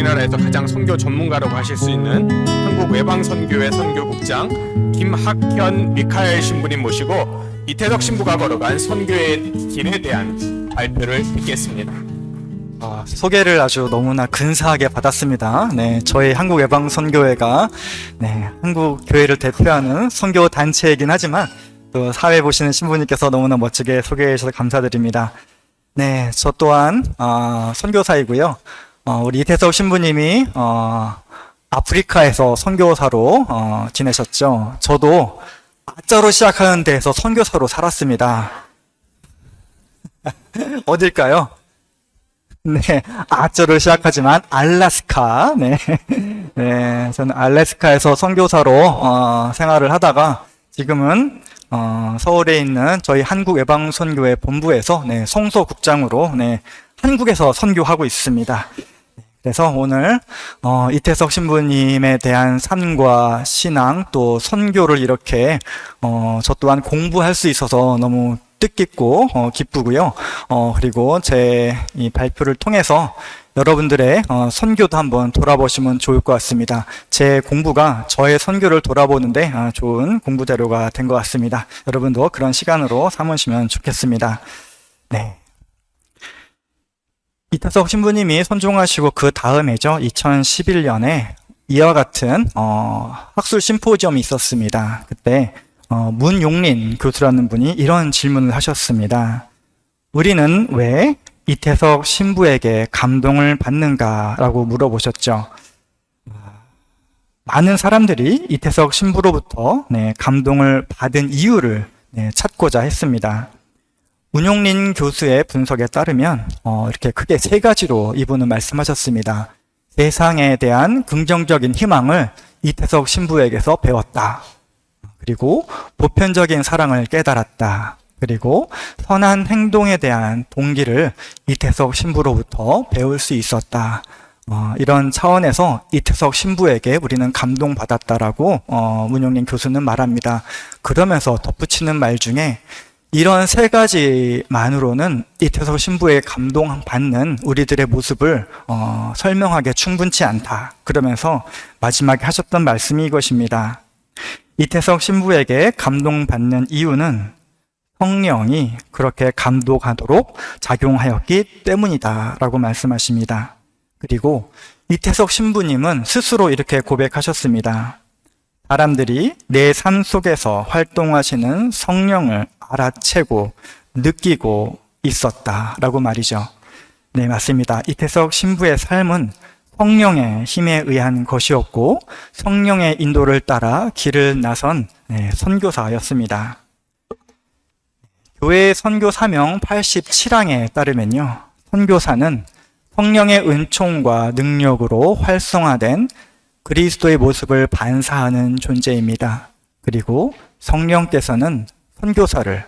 우리나라에서 가장 선교 전문가라고 하실 수 있는 한국외방선교회 선교국장 김학현 미카엘 신부님 모시고 이태석 신부가 걸어간 선교의 길에 대한 발표를 듣겠습니다. 소개를 아주 너무나 근사하게 받았습니다. 네, 저희 한국외방선교회가 한국 교회를 대표하는 선교 단체이긴 하지만 또 사회 보시는 신부님께서 너무나 멋지게 소개해 주셔서 감사드립니다. 네, 저 또한 선교사이고요. 우리 이태석 신부님이 아프리카에서 선교사로 지내셨죠. 저도 아자로 시작하는 데에서 선교사로 살았습니다. 어딜까요? 네, 아자로 시작하지만 알래스카. 네, 저는 알래스카에서 선교사로 생활을 하다가 지금은 서울에 있는 저희 한국외방선교회 본부에서 성소국장으로 한국에서 선교하고 있습니다. 그래서 오늘 이태석 신부님에 대한 삶과 신앙 또 선교를 이렇게 저 또한 공부할 수 있어서 너무 뜻깊고 기쁘고요. 그리고 제 이 발표를 통해서 여러분들의 선교도 한번 돌아보시면 좋을 것 같습니다. 제 공부가 저의 선교를 돌아보는데 좋은 공부 자료가 된 것 같습니다. 여러분도 그런 시간으로 삼으시면 좋겠습니다. 네. 이태석 신부님이 선종하시고 그 다음에죠. 2011년에 이와 같은 학술 심포지엄이 있었습니다. 그때 문용린 교수라는 분이 이런 질문을 하셨습니다. 우리는 왜 이태석 신부에게 감동을 받는가라고 물어보셨죠. 많은 사람들이 이태석 신부로부터 감동을 받은 이유를 찾고자 했습니다. 문용린 교수의 분석에 따르면 이렇게 크게 세 가지로 이분은 말씀하셨습니다. 세상에 대한 긍정적인 희망을 이태석 신부에게서 배웠다. 그리고 보편적인 사랑을 깨달았다. 그리고 선한 행동에 대한 동기를 이태석 신부로부터 배울 수 있었다. 이런 차원에서 이태석 신부에게 우리는 감동받았다라고 문용린 교수는 말합니다. 그러면서 덧붙이는 말 중에 이런 세 가지만으로는 이태석 신부에 감동받는 우리들의 모습을 설명하기 충분치 않다. 그러면서 마지막에 하셨던 말씀이 이것입니다. 이태석 신부에게 감동받는 이유는 성령이 그렇게 감동하도록 작용하였기 때문이다 라고 말씀하십니다. 그리고 이태석 신부님은 스스로 이렇게 고백하셨습니다. 사람들이 내 삶 속에서 활동하시는 성령을 알아채고 느끼고 있었다 라고 말이죠. 네, 맞습니다. 이태석 신부의 삶은 성령의 힘에 의한 것이었고 성령의 인도를 따라 길을 나선 선교사였습니다. 교회의 선교 사명 87항에 따르면요, 선교사는 성령의 은총과 능력으로 활성화된 그리스도의 모습을 반사하는 존재입니다. 그리고 성령께서는 선교사를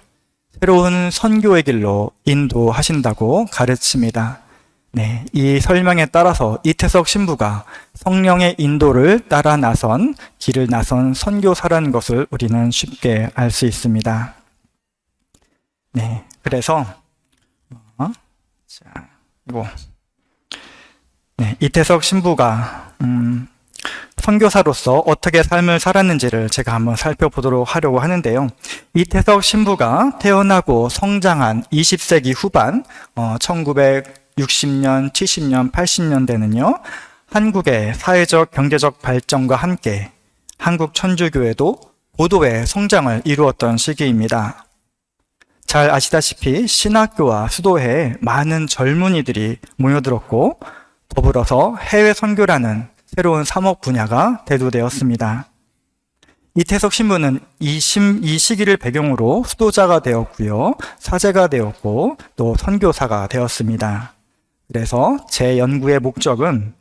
새로운 선교의 길로 인도하신다고 가르칩니다. 네, 이 설명에 따라서 이태석 신부가 성령의 인도를 따라 나선 길을 나선 선교사라는 것을 우리는 쉽게 알 수 있습니다. 네, 그래서 이태석 신부가 선교사로서 어떻게 삶을 살았는지를 제가 한번 살펴보도록 하려고 하는데요. 이태석 신부가 태어나고 성장한 20세기 후반 1960년, 70년, 80년대는요. 한국의 사회적, 경제적 발전과 함께 한국 천주교회도 고도의 성장을 이루었던 시기입니다. 잘 아시다시피 신학교와 수도회에 많은 젊은이들이 모여들었고 더불어서 해외 선교라는 새로운 사목 분야가 대두되었습니다. 이태석 신부는 이 시기를 배경으로 수도자가 되었고요. 사제가 되었고 또 선교사가 되었습니다. 그래서 제 연구의 목적은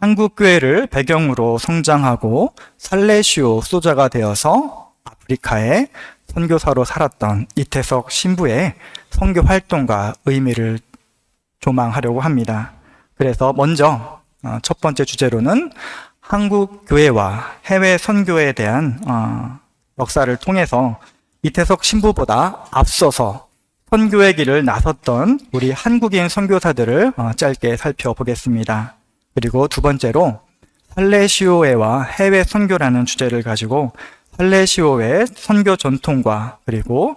한국교회를 배경으로 성장하고 살레시오 수도자가 되어서 아프리카에 선교사로 살았던 이태석 신부의 선교 활동과 의미를 조망하려고 합니다. 그래서 먼저 첫 번째 주제로는 한국 교회와 해외 선교에 대한 역사를 통해서 이태석 신부보다 앞서서 선교의 길을 나섰던 우리 한국인 선교사들을 짧게 살펴보겠습니다. 그리고 두 번째로 할례시오회와 해외 선교라는 주제를 가지고 할례시오회 선교 전통과 그리고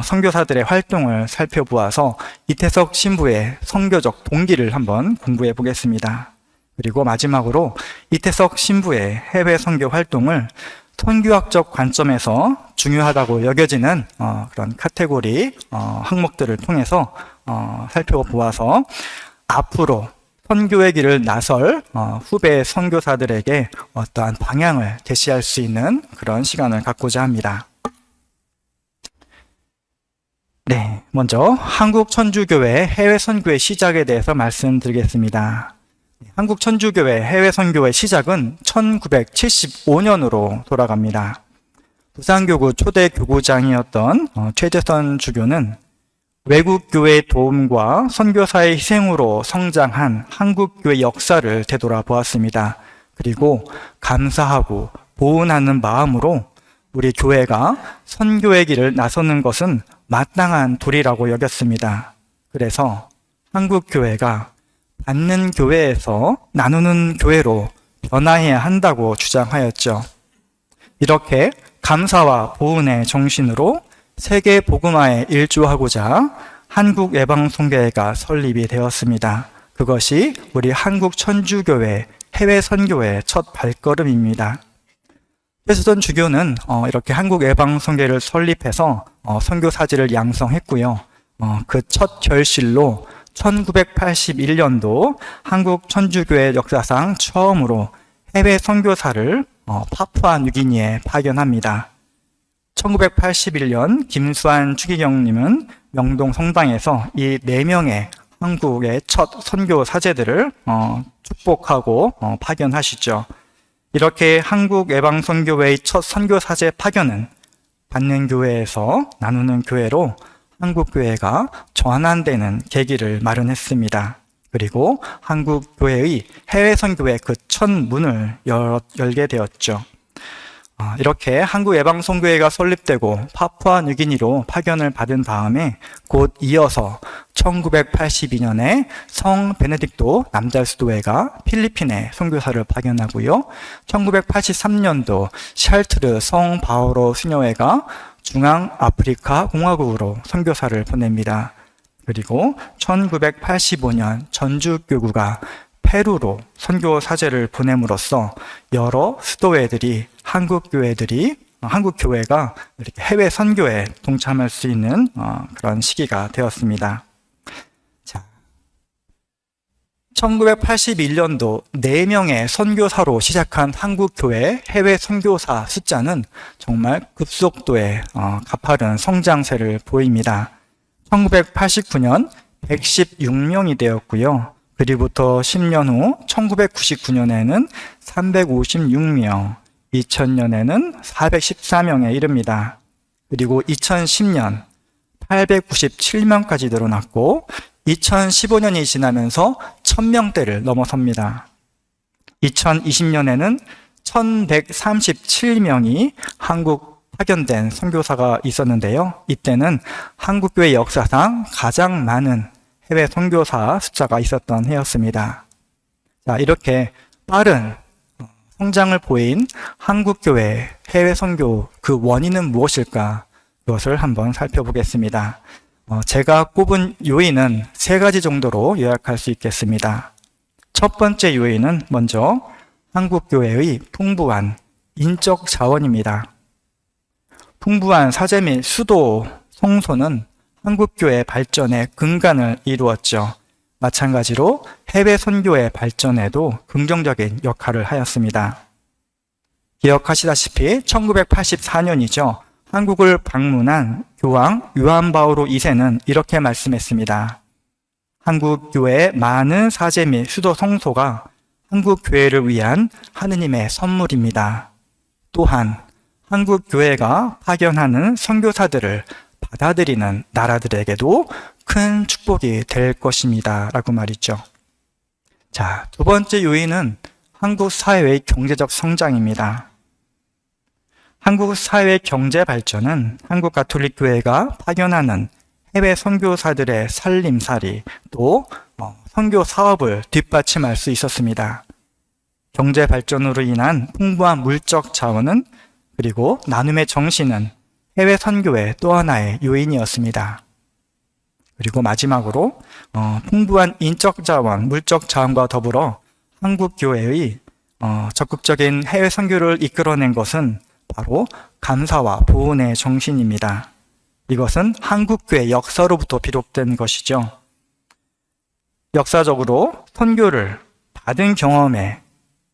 선교사들의 활동을 살펴보아서 이태석 신부의 선교적 동기를 한번 공부해 보겠습니다. 그리고 마지막으로 이태석 신부의 해외 선교 활동을 선교학적 관점에서 중요하다고 여겨지는 그런 카테고리 항목들을 통해서 살펴보아서 앞으로 선교의 길을 나설 후배 선교사들에게 어떠한 방향을 제시할 수 있는 그런 시간을 갖고자 합니다. 네, 먼저 한국천주교회 해외 선교의 시작에 대해서 말씀드리겠습니다. 한국천주교회 해외 선교의 시작은 1975년으로 돌아갑니다. 부산교구 초대 교구장이었던 최재선 주교는 외국 교회의 도움과 선교사의 희생으로 성장한 한국 교회 역사를 되돌아보았습니다. 그리고 감사하고 보은하는 마음으로 우리 교회가 선교의 길을 나서는 것은 마땅한 도리라고 여겼습니다. 그래서 한국 교회가 받는 교회에서 나누는 교회로 변화해야 한다고 주장하였죠. 이렇게 감사와 보은의 정신으로 세계 복음화에 일조하고자 한국 예방선교회가 설립이 되었습니다. 그것이 우리 한국 천주교회 해외 선교의 첫 발걸음입니다. 최재선 주교는 이렇게 한국 예방선교회를 설립해서 선교 사지를 양성했고요. 그 첫 결실로 1981년도 한국 천주교회 역사상 처음으로 해외 선교사를 파푸아 뉴기니에 파견합니다. 1981년 김수환 추기경님은 명동 성당에서 이 4명의 한국의 첫 선교 사제들을 축복하고 파견하시죠. 이렇게 한국 예방선교회의 첫 선교 사제 파견은 받는 교회에서 나누는 교회로 한국 교회가 전환되는 계기를 마련했습니다. 그리고 한국 교회의 해외 선교의 그 첫 문을 열게 되었죠. 이렇게 한국 예방선교회가 설립되고 파푸아 뉴기니로 파견을 받은 다음에 곧 이어서 1982년에 성 베네딕토 남달수도회가 필리핀에 선교사를 파견하고요. 1983년도 샬트르 성 바오로 수녀회가 중앙아프리카 공화국으로 선교사를 보냅니다. 그리고 1985년 전주교구가 페루로 선교 사제를 보냄으로써 여러 수도회들이 한국 교회가 이렇게 해외 선교에 동참할 수 있는 그런 시기가 되었습니다. 자, 1981년도 4명의 선교사로 시작한 한국 교회 해외 선교사 숫자는 정말 급속도의 가파른 성장세를 보입니다. 1989년 116명이 되었고요. 그리부터 10년 후 1999년에는 356명, 2000년에는 414명에 이릅니다. 그리고 2010년 897명까지 늘어났고 2015년이 지나면서 1000명대를 넘어섭니다. 2020년에는 1137명이 한국 파견된 선교사가 있었는데요. 이때는 한국교회 역사상 가장 많은 해외 선교사 숫자가 있었던 해였습니다. 자, 이렇게 빠른 성장을 보인 한국교회 해외 선교 그 원인은 무엇일까? 그것을 한번 살펴보겠습니다. 제가 꼽은 요인은 3가지 정도로 요약할 수 있겠습니다. 첫 번째 요인은 먼저 한국교회의 풍부한 인적 자원입니다. 풍부한 사제 및 수도, 성소는 한국교회 발전의 근간을 이루었죠. 마찬가지로 해외 선교의 발전에도 긍정적인 역할을 하였습니다. 기억하시다시피 1984년이죠. 한국을 방문한 교황 요한 바오로 2세는 이렇게 말씀했습니다. 한국교회의 많은 사제 및 수도 성소가 한국교회를 위한 하느님의 선물입니다. 또한 한국교회가 파견하는 선교사들을 받아들이는 나라들에게도 큰 축복이 될 것입니다. 라고 말이죠. 자, 두 번째 요인은 한국 사회의 경제적 성장입니다. 한국 사회의 경제 발전은 한국 가톨릭 교회가 파견하는 해외 선교사들의 살림살이 또 선교 사업을 뒷받침할 수 있었습니다. 경제 발전으로 인한 풍부한 물적 자원은 그리고 나눔의 정신은 해외 선교의 또 하나의 요인이었습니다. 그리고 마지막으로 풍부한 인적 자원, 물적 자원과 더불어 한국 교회의 적극적인 해외 선교를 이끌어낸 것은 바로 감사와 보훈의 정신입니다. 이것은 한국 교회 역사로부터 비롯된 것이죠. 역사적으로 선교를 받은 경험에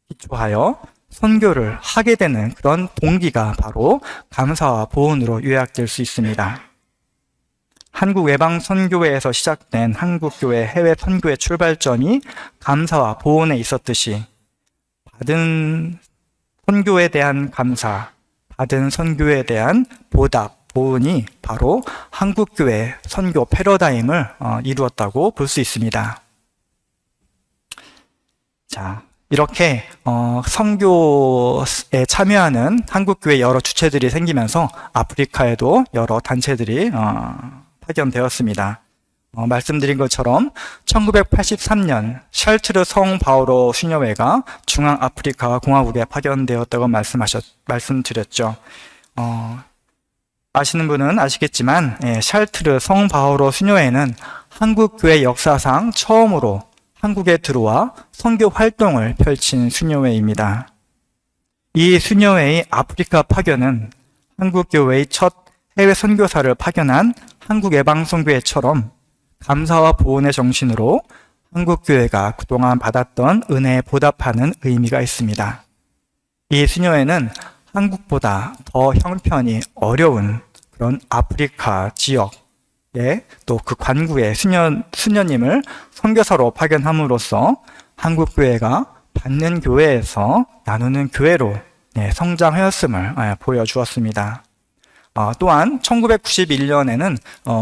기초하여 선교를 하게 되는 그런 동기가 바로 감사와 보훈으로 요약될 수 있습니다. 한국 외방 선교회에서 시작된 한국교회 해외 선교의 출발점이 감사와 보훈에 있었듯이 받은 선교에 대한 감사, 받은 선교에 대한 보답, 보훈이 바로 한국교회 선교 패러다임을 이루었다고 볼 수 있습니다. 자, 이렇게 선교에 참여하는 한국교회 여러 주체들이 생기면서 아프리카에도 여러 단체들이 파견되었습니다. 말씀드린 것처럼 1983년 샬트르 성 바오로 수녀회가 중앙아프리카 공화국에 파견되었다고 말씀드렸죠. 아시는 분은 아시겠지만 샬트르 성 바오로 수녀회는 한국교회 역사상 처음으로 한국에 들어와 선교 활동을 펼친 수녀회입니다. 이 수녀회의 아프리카 파견은 한국교회의 첫 해외 선교사를 파견한 한국예방선교회처럼 감사와 보훈의 정신으로 한국교회가 그동안 받았던 은혜에 보답하는 의미가 있습니다. 이 수녀회는 한국보다 더 형편이 어려운 그런 아프리카 지역에 또 그 관구의 수녀님을 선교사로 파견함으로써 한국교회가 받는 교회에서 나누는 교회로 성장하였음을 보여주었습니다. 또한 1991년에는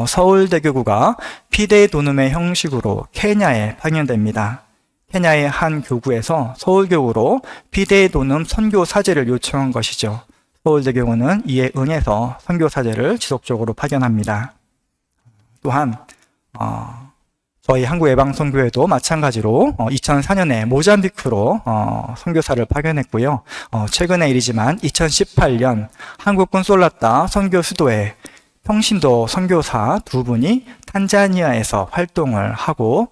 서울대교구가 피데이 도눔의 형식으로 케냐에 파견됩니다. 케냐의 한 교구에서 서울교구로 피데이 도눔 선교 사제를 요청한 것이죠. 서울대교구는 이에 응해서 선교 사제를 지속적으로 파견합니다. 또한 저희 한국예방선교회도 마찬가지로 2004년에 모잠비크로 선교사를 파견했고요. 최근의 일이지만 2018년 한국 콘솔라타 선교 수도에 평신도 선교사 두 분이 탄자니아에서 활동을 하고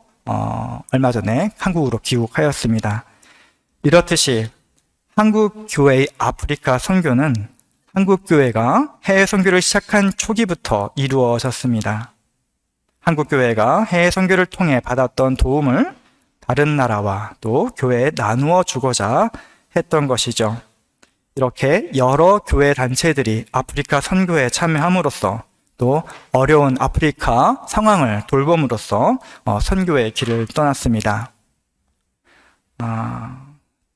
얼마 전에 한국으로 귀국하였습니다. 이렇듯이 한국교회의 아프리카 선교는 한국교회가 해외 선교를 시작한 초기부터 이루어졌습니다. 한국교회가 해외 선교를 통해 받았던 도움을 다른 나라와 또 교회에 나누어 주고자 했던 것이죠. 이렇게 여러 교회 단체들이 아프리카 선교에 참여함으로써 또 어려운 아프리카 상황을 돌봄으로써 선교의 길을 떠났습니다.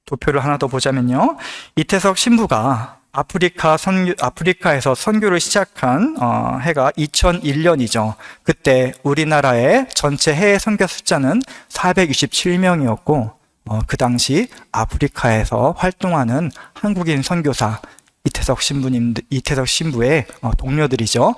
도표를 하나 더 보자면요. 이태석 신부가 아프리카에서 선교를 시작한 해가 2001년이죠. 그때 우리나라의 전체 해외 선교 숫자는 467명이었고 그 당시 아프리카에서 활동하는 한국인 선교사 이태석 신부의 동료들이죠.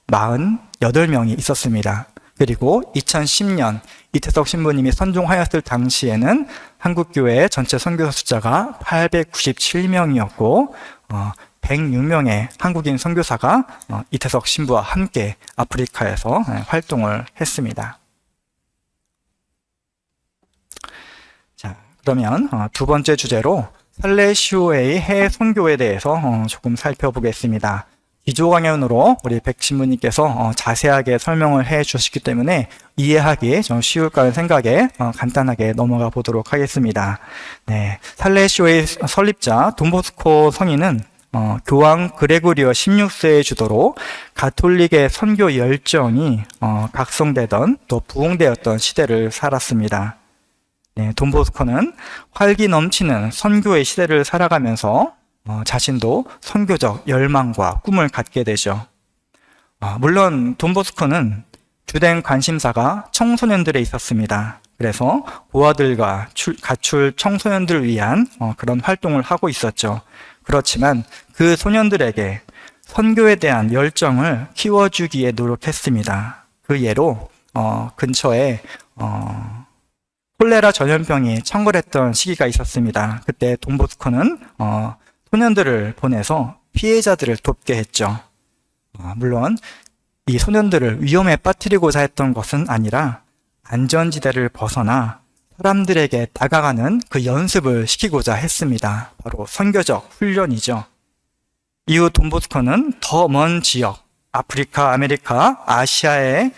48명이 있었습니다. 그리고 2010년 이태석 신부님이 선종하였을 당시에는 한국교회 전체 선교사 숫자가 897명이었고 106명의 한국인 선교사가 이태석 신부와 함께 아프리카에서 활동을 했습니다. 자, 그러면 두 번째 주제로 살레시오의 해외 선교에 대해서 조금 살펴보겠습니다. 기조 강연으로 우리 백 신부님께서 자세하게 설명을 해 주셨기 때문에 이해하기 좀 쉬울까 하는 생각에 간단하게 넘어가 보도록 하겠습니다. 네, 살레시오의 설립자 돈보스코 성인은 교황 그레고리오 16세의 주도로 가톨릭의 선교 열정이 각성되던 또 부흥되었던 시대를 살았습니다. 네, 돈보스코는 활기 넘치는 선교의 시대를 살아가면서 자신도 선교적 열망과 꿈을 갖게 되죠. 물론 돈보스코는 주된 관심사가 청소년들에 있었습니다. 그래서 고아들과 가출 청소년들을 위한 그런 활동을 하고 있었죠. 그렇지만 그 소년들에게 선교에 대한 열정을 키워주기에 노력했습니다. 그 예로 근처에 콜레라 전염병이 창궐했던 시기가 있었습니다. 그때 돈보스코는 소년들을 보내서 피해자들을 돕게 했죠. 물론 이 소년들을 위험에 빠뜨리고자 했던 것은 아니라 안전지대를 벗어나 사람들에게 다가가는 그 연습을 시키고자 했습니다. 바로 선교적 훈련이죠. 이후 돈보스코는 더 먼 지역, 아프리카, 아메리카, 아시아의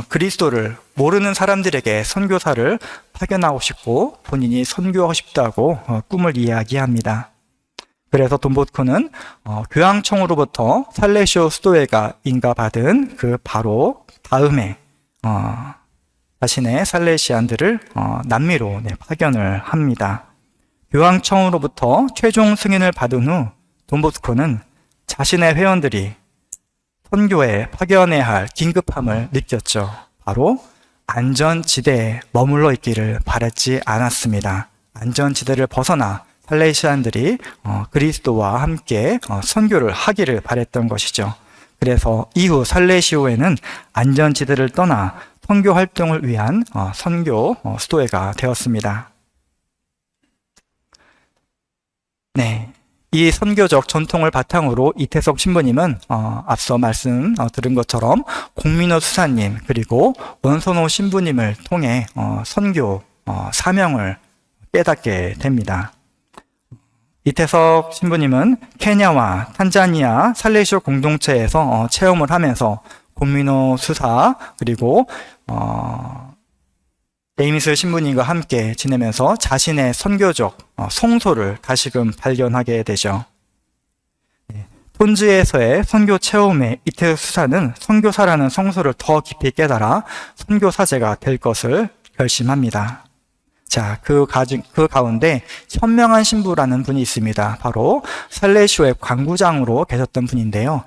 그리스도를 모르는 사람들에게 선교사를 파견하고 싶고 본인이 선교하고 싶다고 꿈을 이야기합니다. 그래서 돈보스코는 교황청으로부터 살레시오 수도회가 인가받은 그 바로 다음에 자신의 살레시안들을 남미로 파견을 합니다. 교황청으로부터 최종 승인을 받은 후 돈보스코는 자신의 회원들이 선교에 파견해야 할 긴급함을 느꼈죠. 바로 안전지대에 머물러 있기를 바랐지 않았습니다. 안전지대를 벗어나 살레시안들이 그리스도와 함께 선교를 하기를 바랬던 것이죠. 그래서 이후 살레시오에는 안전지대를 떠나 선교 활동을 위한 선교 수도회가 되었습니다. 네. 이 선교적 전통을 바탕으로 이태석 신부님은 앞서 말씀 들은 것처럼 공민호 수사님 그리고 원선호 신부님을 통해 선교 사명을 깨닫게 됩니다. 이태석 신부님은 케냐와 탄자니아 살레시오 공동체에서 체험을 하면서 공민호 수사 그리고 제임스 신부님과 함께 지내면서 자신의 선교적 성소를 다시금 발견하게 되죠. 톤즈에서의 선교 체험에 이태석 수사는 선교사라는 성소를 더 깊이 깨달아 선교사제가 될 것을 결심합니다. 자, 그 가운데 현명한 신부라는 분이 있습니다. 바로 살레시오의 광구장으로 계셨던 분인데요.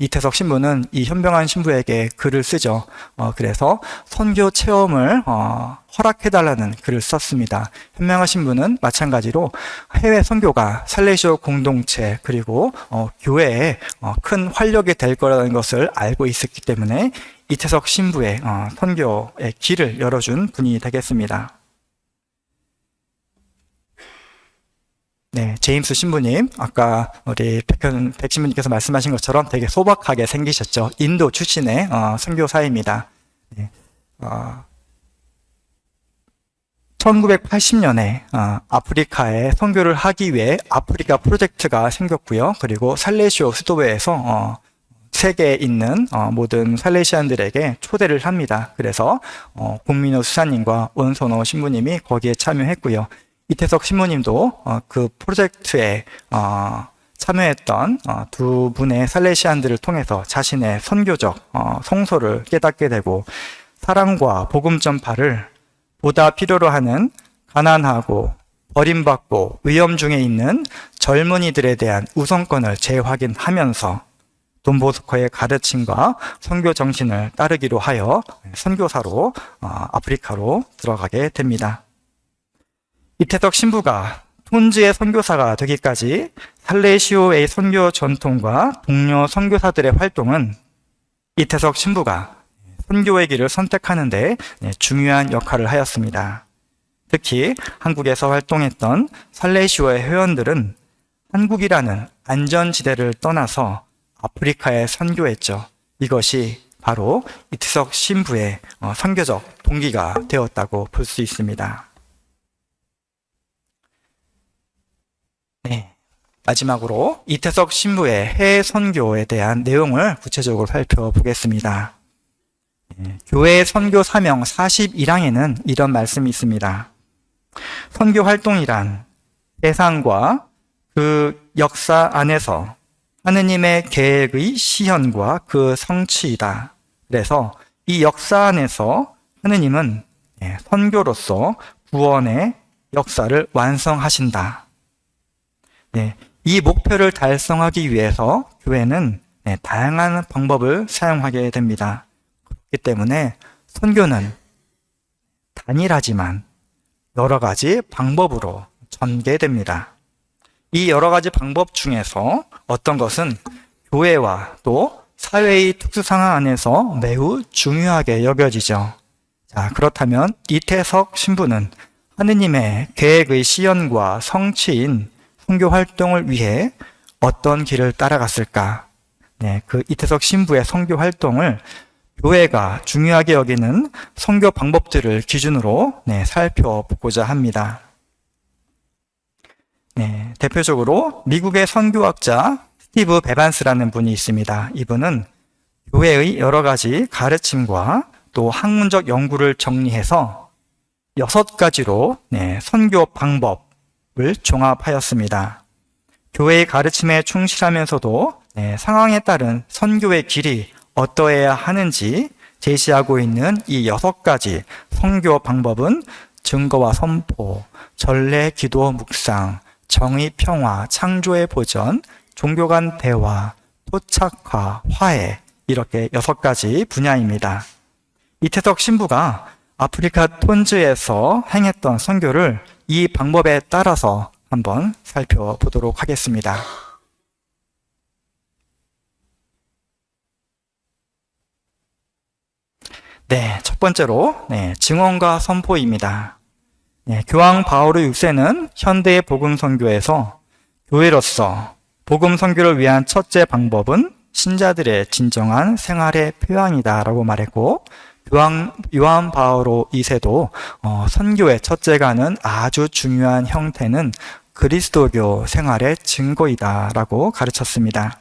이태석 신부는 이 현명한 신부에게 글을 쓰죠. 그래서 선교 체험을 허락해달라는 글을 썼습니다. 현명한 신부는 마찬가지로 해외 선교가 살레시오 공동체 그리고 교회에 큰 활력이 될 거라는 것을 알고 있었기 때문에 이태석 신부의 선교의 길을 열어준 분이 되겠습니다. 네, 제임스 신부님, 아까 우리 백 신부님께서 말씀하신 것처럼 되게 소박하게 생기셨죠. 인도 출신의 선교사입니다. 네, 1980년에 아프리카에 선교를 하기 위해 아프리카 프로젝트가 생겼고요. 그리고 살레시오 수도회에서 세계에 있는 모든 살레시안들에게 초대를 합니다. 그래서 공민호 수사님과 원선호 신부님이 거기에 참여했고요. 이태석 신부님도 그 프로젝트에 참여했던 두 분의 살레시안들을 통해서 자신의 선교적 성소를 깨닫게 되고 사랑과 복음 전파를 보다 필요로 하는 가난하고 버림받고 위험 중에 있는 젊은이들에 대한 우선권을 재확인하면서 돈보스코의 가르침과 선교 정신을 따르기로 하여 선교사로 아프리카로 들어가게 됩니다. 이태석 신부가 톤즈의 선교사가 되기까지 살레시오의 선교 전통과 동료 선교사들의 활동은 이태석 신부가 선교의 길을 선택하는 데 중요한 역할을 하였습니다. 특히 한국에서 활동했던 살레시오의 회원들은 한국이라는 안전지대를 떠나서 아프리카에 선교했죠. 이것이 바로 이태석 신부의 선교적 동기가 되었다고 볼 수 있습니다. 네, 마지막으로 이태석 신부의 해외 선교에 대한 내용을 구체적으로 살펴보겠습니다. 교회 선교 사명 41항에는 이런 말씀이 있습니다. 선교 활동이란 세상과 그 역사 안에서 하느님의 계획의 시현과 그 성취이다. 그래서 이 역사 안에서 하느님은 선교로서 구원의 역사를 완성하신다. 네, 이 목표를 달성하기 위해서 교회는 다양한 방법을 사용하게 됩니다. 그렇기 때문에 선교는 단일하지만 여러 가지 방법으로 전개됩니다. 이 여러 가지 방법 중에서 어떤 것은 교회와 또 사회의 특수 상황 안에서 매우 중요하게 여겨지죠. 자, 그렇다면 이태석 신부는 하느님의 계획의 시연과 성취인 선교 활동을 위해 어떤 길을 따라갔을까? 네, 그 이태석 신부의 선교 활동을 교회가 중요하게 여기는 선교 방법들을 기준으로 살펴보고자 합니다. 네, 대표적으로 미국의 선교학자 스티브 베반스라는 분이 있습니다. 이분은 교회의 여러 가지 가르침과 또 학문적 연구를 정리해서 6가지로 선교 방법을 종합하였습니다. 교회의 가르침에 충실하면서도 상황에 따른 선교의 길이 어떠해야 하는지 제시하고 있는 이 6가지 선교 방법은 증거와 선포, 전례, 기도, 묵상, 정의, 평화, 창조의 보전, 종교 간 대화, 토착화, 화해, 이렇게 6가지 분야입니다. 이태석 신부가 아프리카 톤즈에서 행했던 선교를 이 방법에 따라서 한번 살펴보도록 하겠습니다. 네, 첫 번째로 증언과 선포입니다. 교황 바오로 6세는 현대의 복음 선교에서 교회로서 복음 선교를 위한 첫째 방법은 신자들의 진정한 생활의 표양이다라고 말했고, 요한 바오로 2세도 선교의 첫째가는 아주 중요한 형태는 그리스도교 생활의 증거이다라고 가르쳤습니다.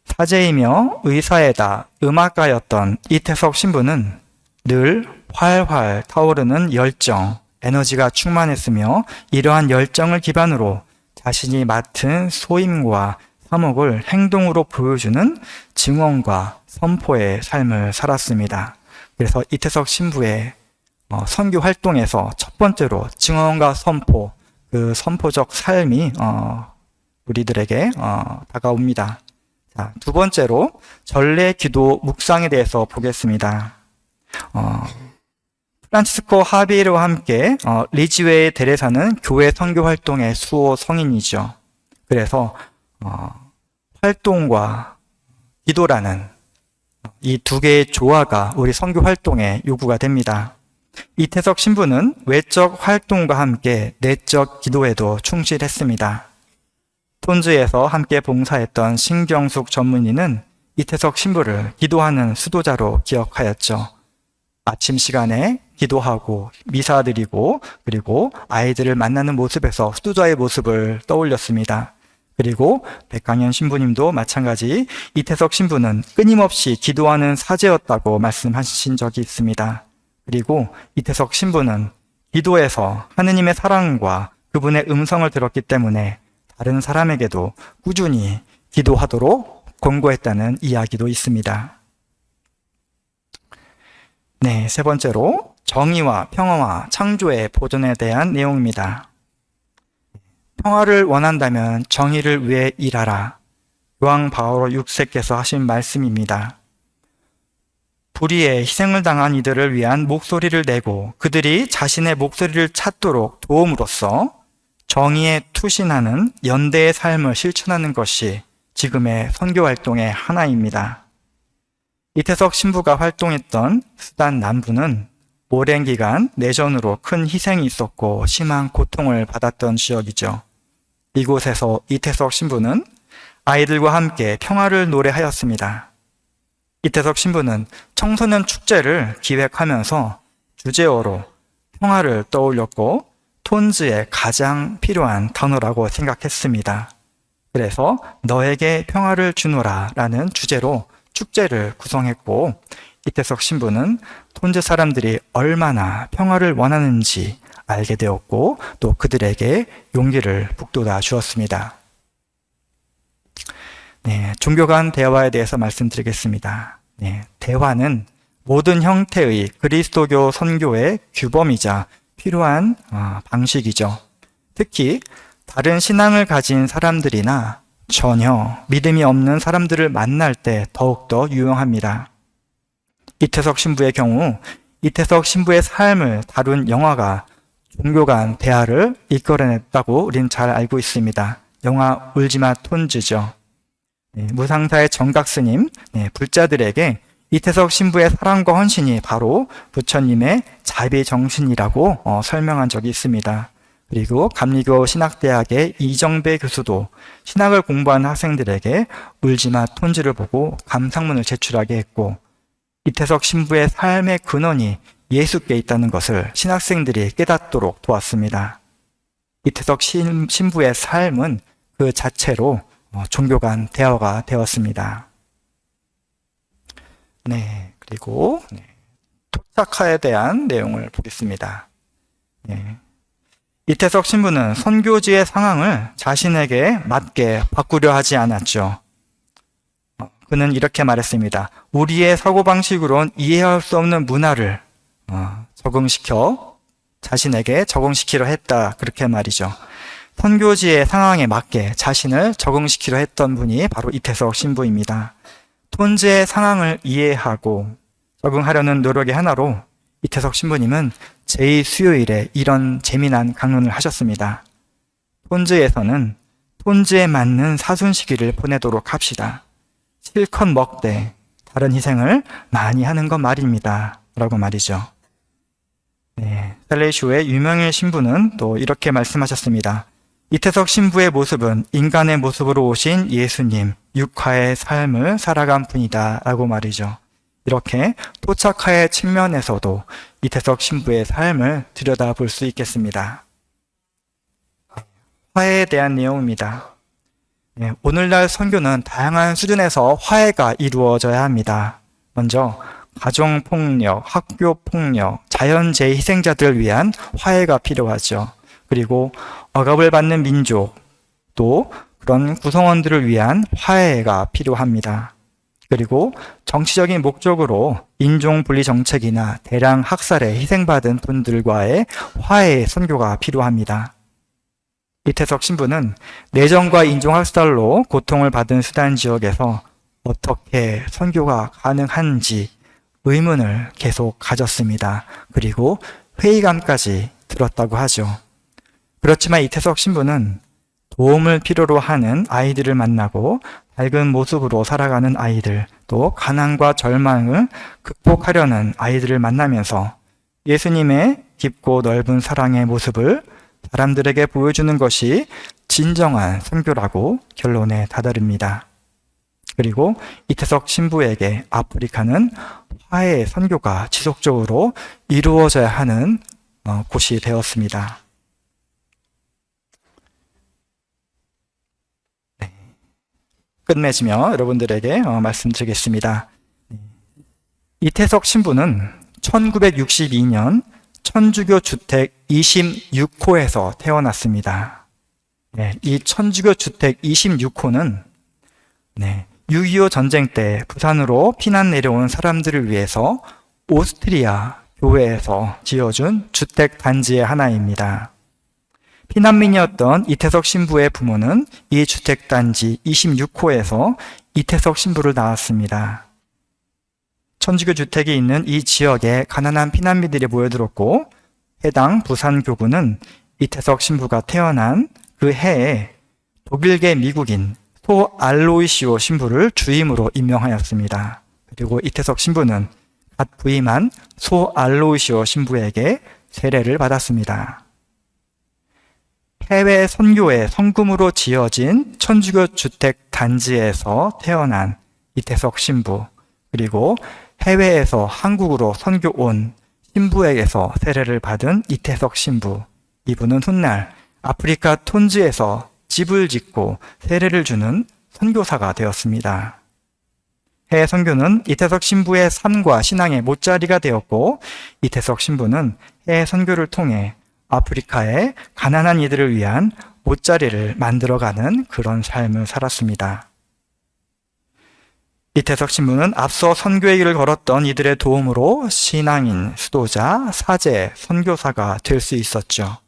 사제이며 의사에다 음악가였던 이태석 신부는 늘 활활 타오르는 열정, 에너지가 충만했으며 이러한 열정을 기반으로 자신이 맡은 소임과 사목을 행동으로 보여주는 증언과 선포의 삶을 살았습니다. 그래서 이태석 신부의 선교 활동에서 첫 번째로 증언과 선포, 그 선포적 삶이 우리들에게 다가옵니다. 자, 두 번째로 전례, 기도, 묵상에 대해서 보겠습니다. 프란치스코 하비에르와 함께 리지웨의 데레사는 교회 선교 활동의 수호 성인이죠. 그래서 활동과 기도라는 이 두 개의 조화가 우리 선교 활동에 요구가 됩니다. 이태석 신부는 외적 활동과 함께 내적 기도에도 충실했습니다. 톤즈에서 함께 봉사했던 신경숙 전문의는 이태석 신부를 기도하는 수도자로 기억하였죠. 아침 시간에 기도하고 미사 드리고 그리고 아이들을 만나는 모습에서 수도자의 모습을 떠올렸습니다. 그리고 백강현 신부님도 마찬가지 이태석 신부는 끊임없이 기도하는 사제였다고 말씀하신 적이 있습니다. 그리고 이태석 신부는 기도에서 하느님의 사랑과 그분의 음성을 들었기 때문에 다른 사람에게도 꾸준히 기도하도록 권고했다는 이야기도 있습니다. 네, 세 번째로 정의와 평화와 창조의 보존에 대한 내용입니다. 평화를 원한다면 정의를 위해 일하라. 요한 바오로 6세께서 하신 말씀입니다. 불의에 희생을 당한 이들을 위한 목소리를 내고 그들이 자신의 목소리를 찾도록 도움으로써 정의에 투신하는 연대의 삶을 실천하는 것이 지금의 선교 활동의 하나입니다. 이태석 신부가 활동했던 수단 남부는 오랜 기간 내전으로 큰 희생이 있었고 심한 고통을 받았던 지역이죠. 이곳에서 이태석 신부는 아이들과 함께 평화를 노래하였습니다. 이태석 신부는 청소년 축제를 기획하면서 주제어로 평화를 떠올렸고 톤즈에 가장 필요한 단어라고 생각했습니다. 그래서 너에게 평화를 주노라 라는 주제로 축제를 구성했고 이태석 신부는 톤즈 사람들이 얼마나 평화를 원하는지 알게 되었고 또 그들에게 용기를 북돋아 주었습니다. 네, 종교 간 대화에 대해서 말씀드리겠습니다. 네, 대화는 모든 형태의 그리스도교 선교의 규범이자 필요한 방식이죠. 특히 다른 신앙을 가진 사람들이나 전혀 믿음이 없는 사람들을 만날 때 더욱더 유용합니다. 이태석 신부의 경우 이태석 신부의 삶을 다룬 영화가 종교 간 대화를 이끌어냈다고 우린 잘 알고 있습니다. 영화 울지마 톤즈죠. 무상사의 정각 스님, 불자들에게 이태석 신부의 사랑과 헌신이 바로 부처님의 자비정신이라고 설명한 적이 있습니다. 그리고 감리교 신학대학의 이정배 교수도 신학을 공부하는 학생들에게 울지마 톤지를 보고 감상문을 제출하게 했고, 이태석 신부의 삶의 근원이 예수께 있다는 것을 신학생들이 깨닫도록 도왔습니다. 이태석 신부의 삶은 그 자체로 종교 간 대화가 되었습니다. 네, 그리고 토착화에 대한 내용을 보겠습니다. 네. 이태석 신부는 선교지의 상황을 자신에게 맞게 바꾸려 하지 않았죠. 그는 이렇게 말했습니다. 우리의 사고방식으론 이해할 수 없는 문화를 자신에게 적응시키려 했다. 그렇게 말이죠. 선교지의 상황에 맞게 자신을 적응시키려 했던 분이 바로 이태석 신부입니다. 톤지의 상황을 이해하고 적응하려는 노력의 하나로 이태석 신부님은 제2수요일에 이런 재미난 강론을 하셨습니다. 톤지에서는 톤지에 맞는 사순시기를 보내도록 합시다. 실컷 먹되 다른 희생을 많이 하는 것 말입니다. 라고 말이죠. 네, 살레이쇼의 유명일 신부는 또 이렇게 말씀하셨습니다. 이태석 신부의 모습은 인간의 모습으로 오신 예수님, 육화의 삶을 살아간 분이다. 라고 말이죠. 이렇게 토착화의 측면에서도 이태석 신부의 삶을 들여다볼 수 있겠습니다. 화해에 대한 내용입니다. 네, 오늘날 선교는 다양한 수준에서 화해가 이루어져야 합니다. 먼저 가정폭력, 학교폭력, 자연재해 희생자들을 위한 화해가 필요하죠. 그리고 억압을 받는 민족, 또 그런 구성원들을 위한 화해가 필요합니다. 그리고 정치적인 목적으로 인종분리 정책이나 대량 학살에 희생받은 분들과의 화해 선교가 필요합니다. 이태석 신부는 내전과 인종학살로 고통을 받은 수단 지역에서 어떻게 선교가 가능한지 의문을 계속 가졌습니다. 그리고 회의감까지 들었다고 하죠. 그렇지만 이태석 신부는 도움을 필요로 하는 아이들을 만나고 밝은 모습으로 살아가는 아이들, 또 가난과 절망을 극복하려는 아이들을 만나면서 예수님의 깊고 넓은 사랑의 모습을 사람들에게 보여주는 것이 진정한 선교라고 결론에 다다릅니다. 그리고 이태석 신부에게 아프리카는 화해의 선교가 지속적으로 이루어져야 하는 곳이 되었습니다. 끝맺으며 여러분들에게 말씀드리겠습니다. 이태석 신부는 1962년 천주교 주택 26호에서 태어났습니다. 이 천주교 주택 26호는 6.25 전쟁 때 부산으로 피난 내려온 사람들을 위해서 오스트리아 교회에서 지어준 주택 단지의 하나입니다. 피난민이었던 이태석 신부의 부모는 이 주택단지 26호에서 이태석 신부를 낳았습니다. 천주교 주택이 있는 이 지역에 가난한 피난민들이 모여들었고, 해당 부산교구는 이태석 신부가 태어난 그 해에 독일계 미국인 소 알로이시오 신부를 주임으로 임명하였습니다. 그리고 이태석 신부는 갓 부임한 소 알로이시오 신부에게 세례를 받았습니다. 해외 선교의 성금으로 지어진 천주교 주택 단지에서 태어난 이태석 신부, 그리고 해외에서 한국으로 선교 온 신부에게서 세례를 받은 이태석 신부, 이분은 훗날 아프리카 톤지에서 집을 짓고 세례를 주는 선교사가 되었습니다. 해외 선교는 이태석 신부의 삶과 신앙의 못자리가 되었고, 이태석 신부는 해외 선교를 통해 아프리카의 가난한 이들을 위한 못자리를 만들어가는 그런 삶을 살았습니다. 이태석 신부는 앞서 선교의 길을 걸었던 이들의 도움으로 신앙인, 수도자, 사제, 선교사가 될 수 있었죠.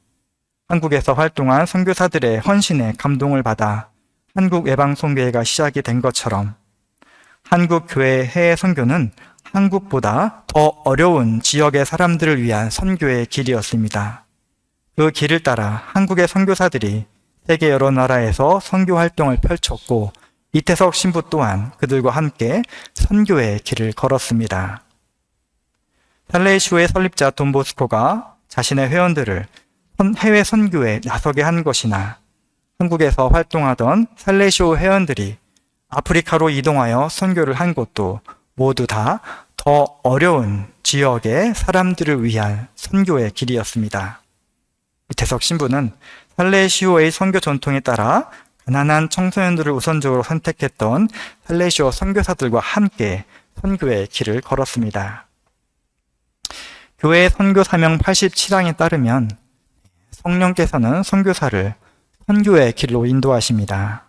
한국에서 활동한 선교사들의 헌신에 감동을 받아 한국예방선교회가 시작이 된 것처럼 한국 교회의 해외 선교는 한국보다 더 어려운 지역의 사람들을 위한 선교의 길이었습니다. 그 길을 따라 한국의 선교사들이 세계 여러 나라에서 선교 활동을 펼쳤고, 이태석 신부 또한 그들과 함께 선교의 길을 걸었습니다. 살레시오의 설립자 돈보스코가 자신의 회원들을 해외 선교에 나서게 한 것이나 한국에서 활동하던 살레시오 회원들이 아프리카로 이동하여 선교를 한 것도 모두 다 더 어려운 지역의 사람들을 위한 선교의 길이었습니다. 이태석 신부는 살레시오의 선교 전통에 따라 가난한 청소년들을 우선적으로 선택했던 살레시오 선교사들과 함께 선교의 길을 걸었습니다. 교회 선교 사명 87항에 따르면 성령께서는 선교사를 선교의 길로 인도하십니다.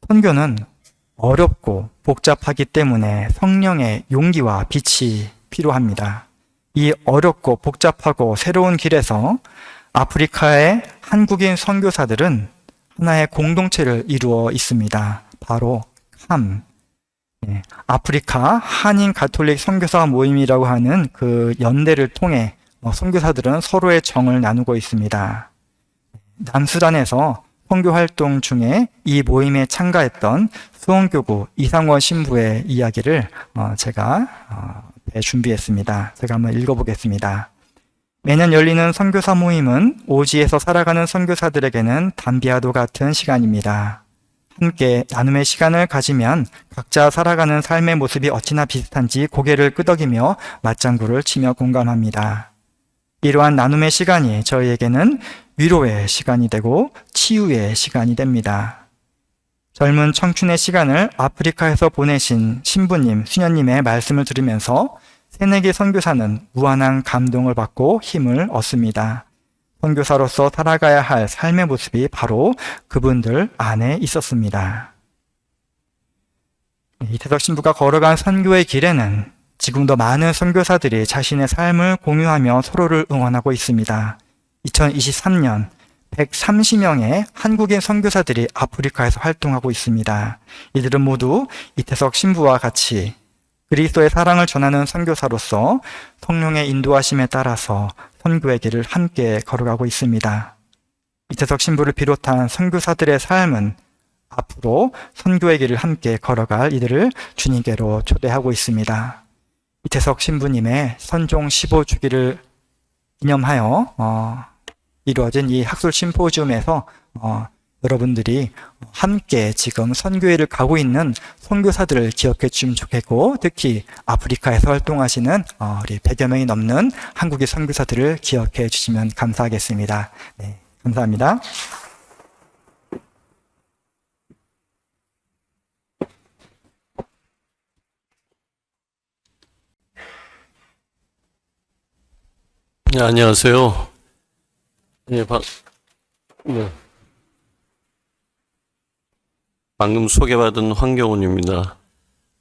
선교는 어렵고 복잡하기 때문에 성령의 용기와 빛이 필요합니다. 이 어렵고 복잡하고 새로운 길에서 아프리카의 한국인 선교사들은 하나의 공동체를 이루어 있습니다. 바로 캄, 아프리카 한인 가톨릭 선교사 모임이라고 하는 그 연대를 통해 선교사들은 서로의 정을 나누고 있습니다. 남수단에서 선교 활동 중에 이 모임에 참가했던 수원교구 이상원 신부의 이야기를 제가 준비했습니다. 제가 한번 읽어보겠습니다. 매년 열리는 선교사 모임은 오지에서 살아가는 선교사들에게는 담비아도 같은 시간입니다. 함께 나눔의 시간을 가지면 각자 살아가는 삶의 모습이 어찌나 비슷한지 고개를 끄덕이며 맞장구를 치며 공감합니다. 이러한 나눔의 시간이 저희에게는 위로의 시간이 되고 치유의 시간이 됩니다. 젊은 청춘의 시간을 아프리카에서 보내신 신부님, 수녀님의 말씀을 들으면서 새내기 선교사는 무한한 감동을 받고 힘을 얻습니다. 선교사로서 살아가야 할 삶의 모습이 바로 그분들 안에 있었습니다. 이태석 신부가 걸어간 선교의 길에는 지금도 많은 선교사들이 자신의 삶을 공유하며 서로를 응원하고 있습니다. 2023년 130명의 한국인 선교사들이 아프리카에서 활동하고 있습니다. 이들은 모두 이태석 신부와 같이 그리스도의 사랑을 전하는 선교사로서 성령의 인도하심에 따라서 선교의 길을 함께 걸어가고 있습니다. 이태석 신부를 비롯한 선교사들의 삶은 앞으로 선교의 길을 함께 걸어갈 이들을 주님께로 초대하고 있습니다. 이태석 신부님의 선종 15주기를 기념하여 이루어진 이 학술 심포지움에서 여러분들이 함께 지금 선교회를 가고 있는 선교사들을 기억해 주시면 좋겠고, 특히 아프리카에서 활동하시는 우리 100여 명이 넘는 한국의 선교사들을 기억해 주시면 감사하겠습니다. 네, 감사합니다. 네, 안녕하세요. 네, 방금 소개받은 황경훈입니다.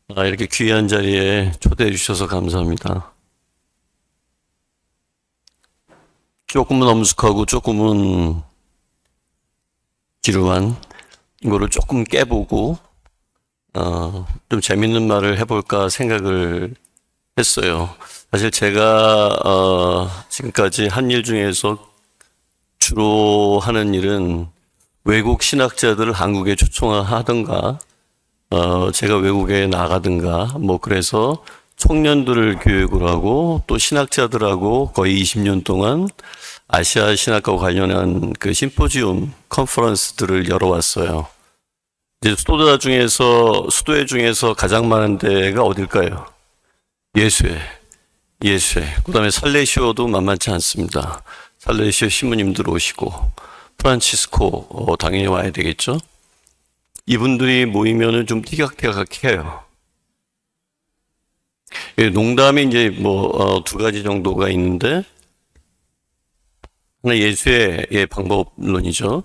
이렇게 귀한 자리에 초대해 주셔서 감사합니다. 조금은 엄숙하고 조금은 지루한 이거를 조금 깨보고 좀 재밌는 말을 해볼까 생각을 했어요. 사실 제가 지금까지 한 일 중에서 주로 하는 일은 외국 신학자들을 한국에 초청하든가 제가 외국에 나가든가 그래서 청년들을 교육을 하고 또 신학자들하고 거의 20년 동안 아시아 신학과 관련한 그 심포지움 컨퍼런스들을 열어왔어요. 이제 수도회 중에서 가장 많은 데가 어딜까요? 예수회. 그 다음에 살레시오도 만만치 않습니다. 살레시오 신부님들 오시고, 프란치스코, 당연히 와야 되겠죠? 이분들이 모이면은 좀 티격태격해요. 농담이 이제 두 가지 정도가 있는데, 하나 예수의 방법론이죠.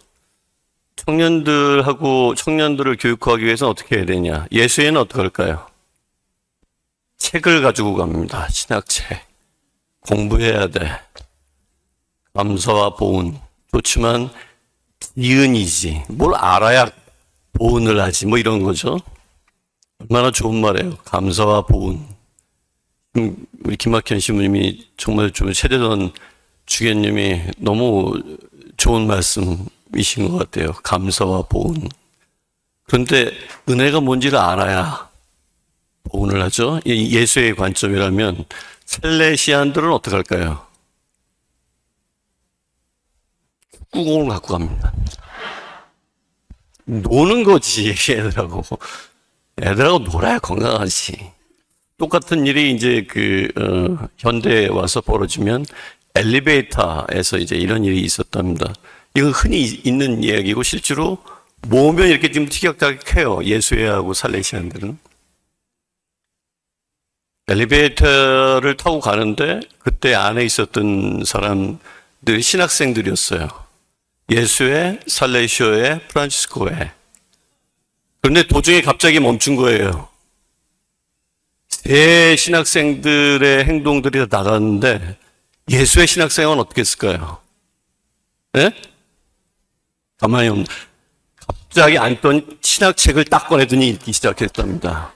청년들을 교육하기 위해서는 어떻게 해야 되냐? 예수회는 어떻게 할까요? 책을 가지고 갑니다. 신학책. 공부해야 돼. 감사와 보은. 좋지만 이은이지. 뭘 알아야 보은을 하지. 이런 거죠. 얼마나 좋은 말이에요. 감사와 보은. 우리 김학현 신부님이 정말 좀 세대던 주교님이 너무 좋은 말씀이신 것 같아요. 감사와 보은. 그런데 은혜가 뭔지를 알아야 복음을 하죠. 예수의 관점이라면 셀레시안들은 어떻게 할까요? 축구공을 갖고 갑니다. 노는 거지, 애들하고. 애들하고 놀아야 건강하지. 똑같은 일이 이제 현대에 와서 벌어지면 엘리베이터에서 이제 이런 일이 있었답니다. 이건 흔히 있는 이야기고 실제로 모으면 이렇게 좀 티격태격해요. 예수회하고 살레시안들은. 엘리베이터를 타고 가는데 그때 안에 있었던 사람들 신학생들이었어요. 예수회, 살레시오회, 프란치스코회. 그런데 도중에 갑자기 멈춘 거예요. 세 신학생들의 행동들이 다 나갔는데 예수의 신학생은 어떻게 했을까요? 예? 가만히 없는. 갑자기 앉던 신학책을 딱 꺼내더니 읽기 시작했답니다.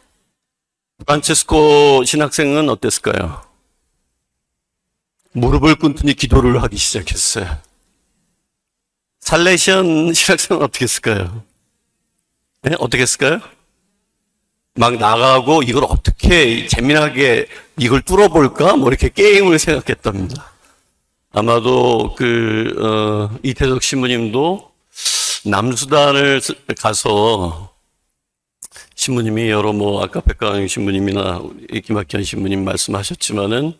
프란체스코 신학생은 어땠을까요? 무릎을 꿇더니 기도를 하기 시작했어요. 살레시안 신학생은 어떻게 했을까요? 네? 어떻게 했을까요? 막 나가고 이걸 어떻게 재미나게 이걸 뚫어볼까? 뭐 이렇게 게임을 생각했답니다. 아마도 이태석 신부님도 남수단을 가서 신부님이 여러 아까 백가영 신부님이나 김학현 신부님 말씀하셨지만은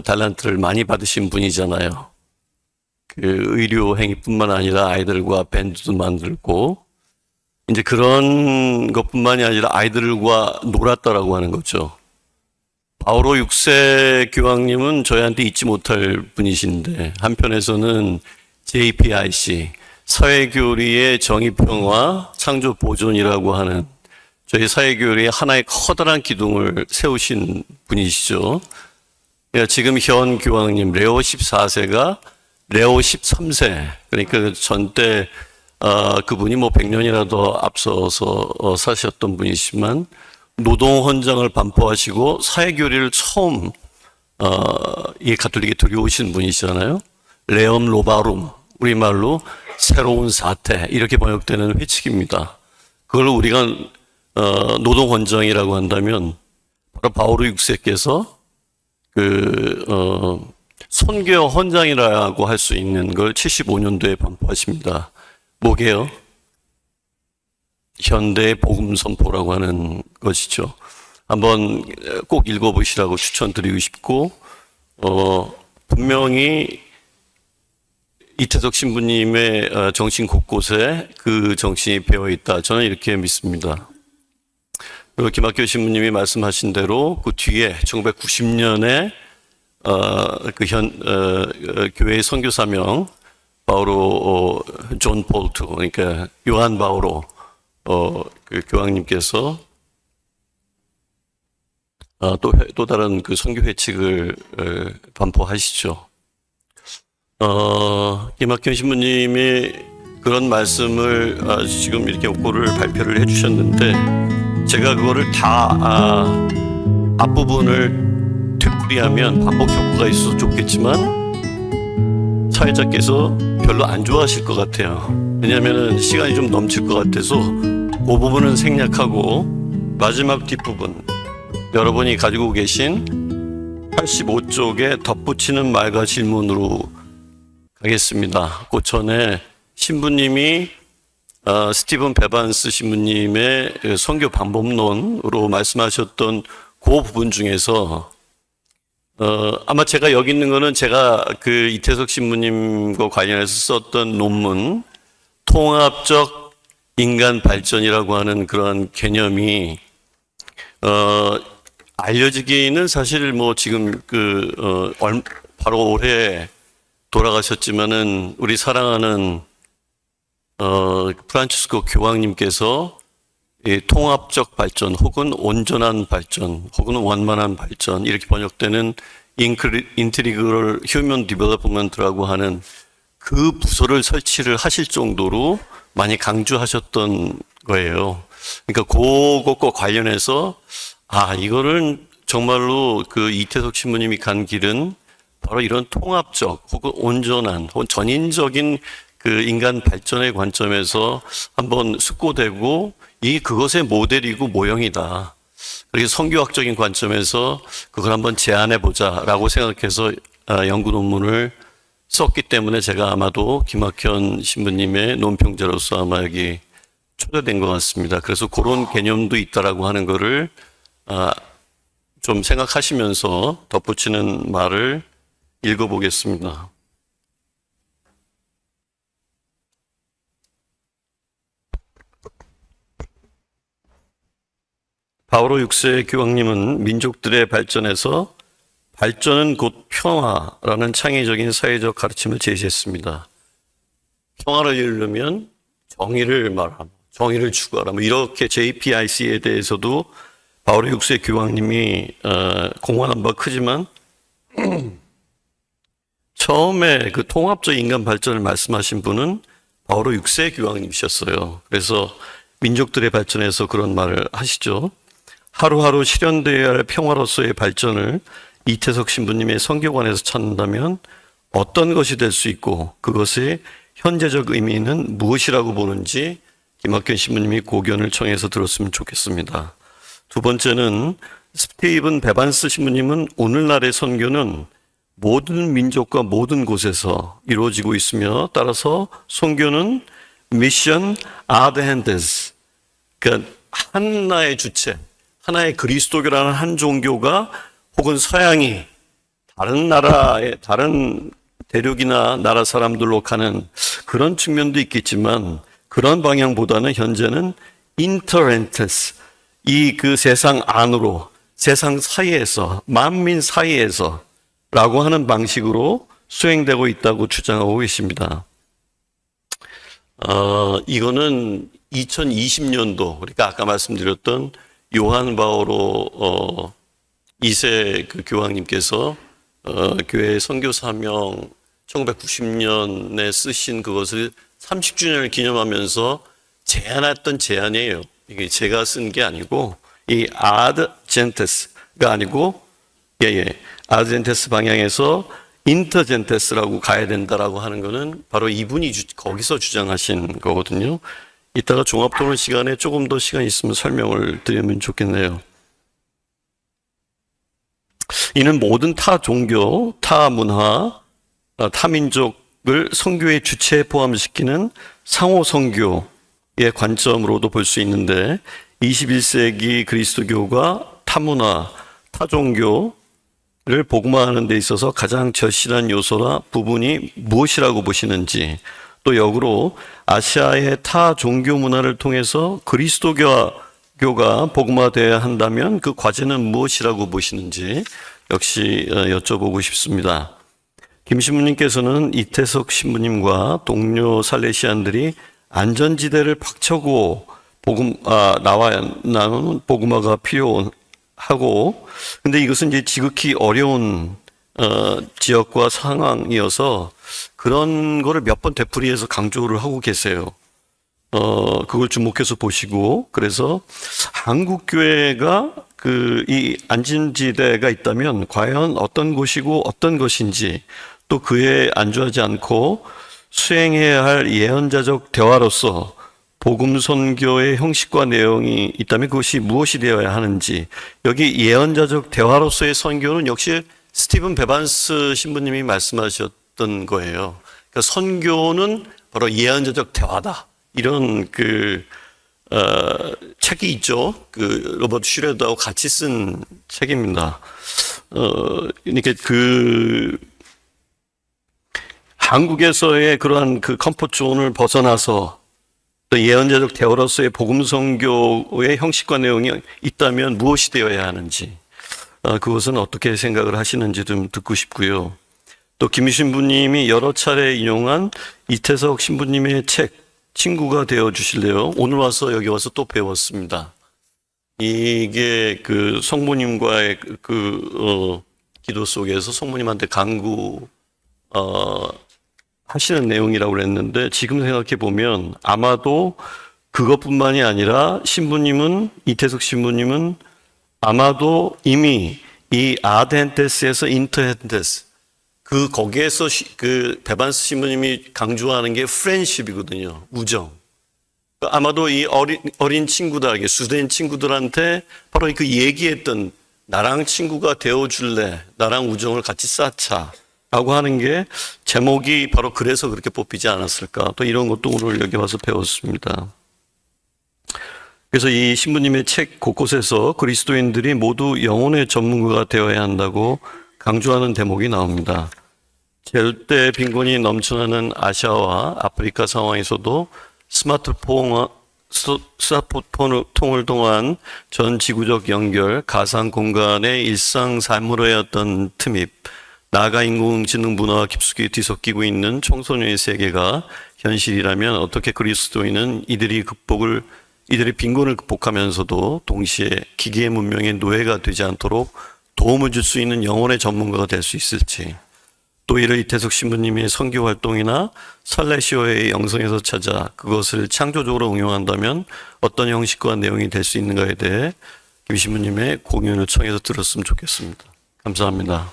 달란트를 많이 받으신 분이잖아요. 의료 행위뿐만 아니라 아이들과 밴드도 만들고 이제 그런 것뿐만이 아니라 아이들과 놀았다라고 하는 거죠. 바오로 6세 교황님은 저희한테 잊지 못할 분이신데 한편에서는 JPIC 사회교리의 정의평화 창조보존이라고 하는 저희 사회교리의 하나의 커다란 기둥을 세우신 분이시죠. 지금 현 교황님 레오 14세가 레오 13세 그러니까 전때 그분이 100년이라도 앞서서 사셨던 분이시지만 노동헌장을 반포하시고 사회교리를 처음 이 가톨릭에 들여오신 분이시잖아요. 레엄 로바룸 우리말로 새로운 사태 이렇게 번역되는 회칙입니다. 그걸 우리가 노동헌장이라고 한다면 바로 바오로 6세께서 선교 헌장이라고 할 수 있는 걸 75년도에 반포하십니다. 뭐게요? 현대의 복음 선포라고 하는 것이죠. 한번 꼭 읽어보시라고 추천드리고 싶고 분명히 이태석 신부님의 정신 곳곳에 그 정신이 배어있다. 저는 이렇게 믿습니다. 그리고 김학교 신부님이 말씀하신 대로 그 뒤에 1990년에 교회의 선교 사명 바오로 존 폴트 그러니까 요한 바오로 교황님께서 또 다른 선교 회칙을 반포하시죠. 김학현 신부님이 그런 말씀을 지금 이렇게 옥고를 발표를 해주셨는데 제가 그거를 다 앞부분을 되풀이하면 반복 효과가 있어서 좋겠지만 사회자께서 별로 안 좋아하실 것 같아요. 왜냐하면 시간이 좀 넘칠 것 같아서 그 부분은 생략하고 마지막 뒷부분 여러분이 가지고 계신 85쪽에 덧붙이는 말과 질문으로 가겠습니다. 그 전에 신부님이 스티븐 베반스 신부님의 선교 방법론으로 말씀하셨던 그 부분 중에서 아마 제가 여기 있는 거는 제가 이태석 신부님과 관련해서 썼던 논문 통합적 인간 발전이라고 하는 그런 개념이 알려지기는 사실 지금 바로 올해 돌아가셨지만은 우리 사랑하는 프란치스코 교황님께서 이 통합적 발전 혹은 온전한 발전 혹은 원만한 발전 이렇게 번역되는 인트리그럴 휴먼 디벨롭먼트라고 하는 그 부서를 설치를 하실 정도로 많이 강조하셨던 거예요. 그러니까 그것과 관련해서 이거는 정말로 이태석 신부님이 간 길은 바로 이런 통합적 혹은 온전한 혹은 전인적인 그 인간 발전의 관점에서 한번 숙고되고 그것의 모델이고 모형이다. 그래서 성교학적인 관점에서 그걸 한번 제안해 보자라고 생각해서 연구 논문을 썼기 때문에 제가 아마도 김학현 신부님의 논평자로서 아마 여기 초대된 것 같습니다. 그래서 그런 개념도 있다라고 하는 거를 좀 생각하시면서 덧붙이는 말을 읽어보겠습니다. 바오로 6세 교황님은 민족들의 발전에서 발전은 곧 평화라는 창의적인 사회적 가르침을 제시했습니다. 평화를 이루려면 정의를 말하고 정의를 추구하라. 이렇게 JPIC에 대해서도 바오로 6세 교황님이 공헌한 바 크지만 처음에 그 통합적 인간 발전을 말씀하신 분은 바오로 6세 교황님이셨어요. 그래서 민족들의 발전에서 그런 말을 하시죠. 하루하루 실현되어야 할 평화로서의 발전을 이태석 신부님의 선교관에서 찾는다면 어떤 것이 될 수 있고 그것의 현재적 의미는 무엇이라고 보는지 김학현 신부님이 고견을 청해서 들었으면 좋겠습니다. 두 번째는 스티븐 베반스 신부님은 오늘날의 선교는 모든 민족과 모든 곳에서 이루어지고 있으며 따라서 선교는 미션 아드헨데스, 그러니까 하나의 주체, 하나의 그리스도교라는 한 종교가 혹은 서양이 다른 나라의 다른 대륙이나 나라 사람들로 가는 그런 측면도 있겠지만 그런 방향보다는 현재는 인터렌테스, 그 세상 안으로, 세상 사이에서, 만민 사이에서 라고 하는 방식으로 수행되고 있다고 주장하고 계십니다. 이거는 2020년도, 그러니까 아까 말씀드렸던 요한 바오로 2세 그 교황님께서 교회 선교 사명 1990년에 쓰신 그것을 30주년을 기념하면서 제안했던 제안이에요. 이게 제가 쓴 게 아니고 이 아드젠테스가 아니고 아드젠테스 방향에서 인터젠테스라고 가야 된다라고 하는 거는 바로 이분이 거기서 주장하신 거거든요. 이따가 종합토론 시간에 조금 더 시간 있으면 설명을 드리면 좋겠네요. 이는 모든 타 종교, 타 문화, 타 민족을 선교의 주체에 포함시키는 상호 선교의 관점으로도 볼 수 있는데 21세기 그리스도교가 타 문화, 타 종교를 복음화하는 데 있어서 가장 절실한 요소나 부분이 무엇이라고 보시는지, 또 역으로 아시아의 타 종교 문화를 통해서 그리스도교가 복음화되어야 한다면 그 과제는 무엇이라고 보시는지 역시 여쭤보고 싶습니다. 김 신부님께서는 이태석 신부님과 동료 살레시안들이 안전지대를 박차고 나오는 복음화가 필요하고, 근데 이것은 이제 지극히 어려운 지역과 상황이어서 그런 거를 몇 번 되풀이해서 강조를 하고 계세요. 그걸 주목해서 보시고, 그래서 한국 교회가 이 안전지대가 있다면 과연 어떤 곳이고 어떤 것인지, 또 그에 안주하지 않고 수행해야 할 예언자적 대화로서 복음 선교의 형식과 내용이 있다면 그것이 무엇이 되어야 하는지, 여기 예언자적 대화로서의 선교는 역시 스티븐 베반스 신부님이 말씀하셨던 거예요. 그러니까 선교는 바로 예언자적 대화다. 이런 책이 있죠. 로버트 슈레더하고 같이 쓴 책입니다. 그러니까 한국에서의 그러한 컴포트 존을 벗어나서 또 예언자적 대화로서의 복음 선교의 형식과 내용이 있다면 무엇이 되어야 하는지, 그것은 어떻게 생각을 하시는지 좀 듣고 싶고요. 또 김 신부님이 여러 차례 인용한 이태석 신부님의 책 친구가 되어 주실래요? 오늘 여기 와서 또 배웠습니다. 이게 성모님과의 기도 속에서 성모님한테 강구 하시는 내용이라고 그랬는데, 지금 생각해 보면 아마도 그것뿐만이 아니라 이태석 신부님은 아마도 이미 이 아드헨테스에서 인터헨테스, 거기에서 그 베반스 신부님이 강조하는 게 프렌십이거든요. 우정. 아마도 이 어린 친구들에게, 수된 친구들한테 바로 그 얘기했던 나랑 친구가 되어줄래, 나랑 우정을 같이 쌓자 라고 하는 게 제목이 바로 그래서 그렇게 뽑히지 않았을까. 또 이런 것도 오늘 여기 와서 배웠습니다. 그래서 이 신부님의 책 곳곳에서 그리스도인들이 모두 영혼의 전문가가 되어야 한다고 강조하는 대목이 나옵니다. 절대 빈곤이 넘쳐나는 아시아와 아프리카 상황에서도 스마트폰을 통한 전 지구적 연결, 가상 공간의 일상 삶으로 해왔던 틈입, 나아가 인공지능 문화와 깊숙이 뒤섞이고 있는 청소년의 세계가 현실이라면 어떻게 그리스도인은 이들이 빈곤을 극복하면서도 동시에 기계의 문명의 노예가 되지 않도록 도움을 줄 수 있는 영혼의 전문가가 될 수 있을지, 또 이를 이태석 신부님의 선교 활동이나 설레시오의 영성에서 찾아 그것을 창조적으로 응용한다면 어떤 형식과 내용이 될 수 있는가에 대해 김 신부님의 공연을 청해서 들었으면 좋겠습니다. 감사합니다.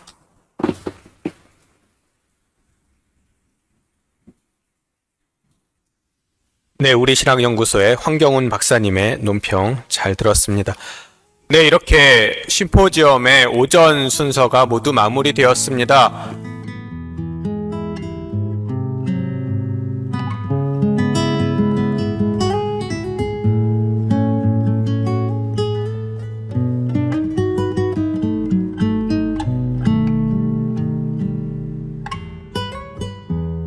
네, 우리 신학연구소의 황경훈 박사님의 논평 잘 들었습니다. 네, 이렇게 심포지엄의 오전 순서가 모두 마무리되었습니다.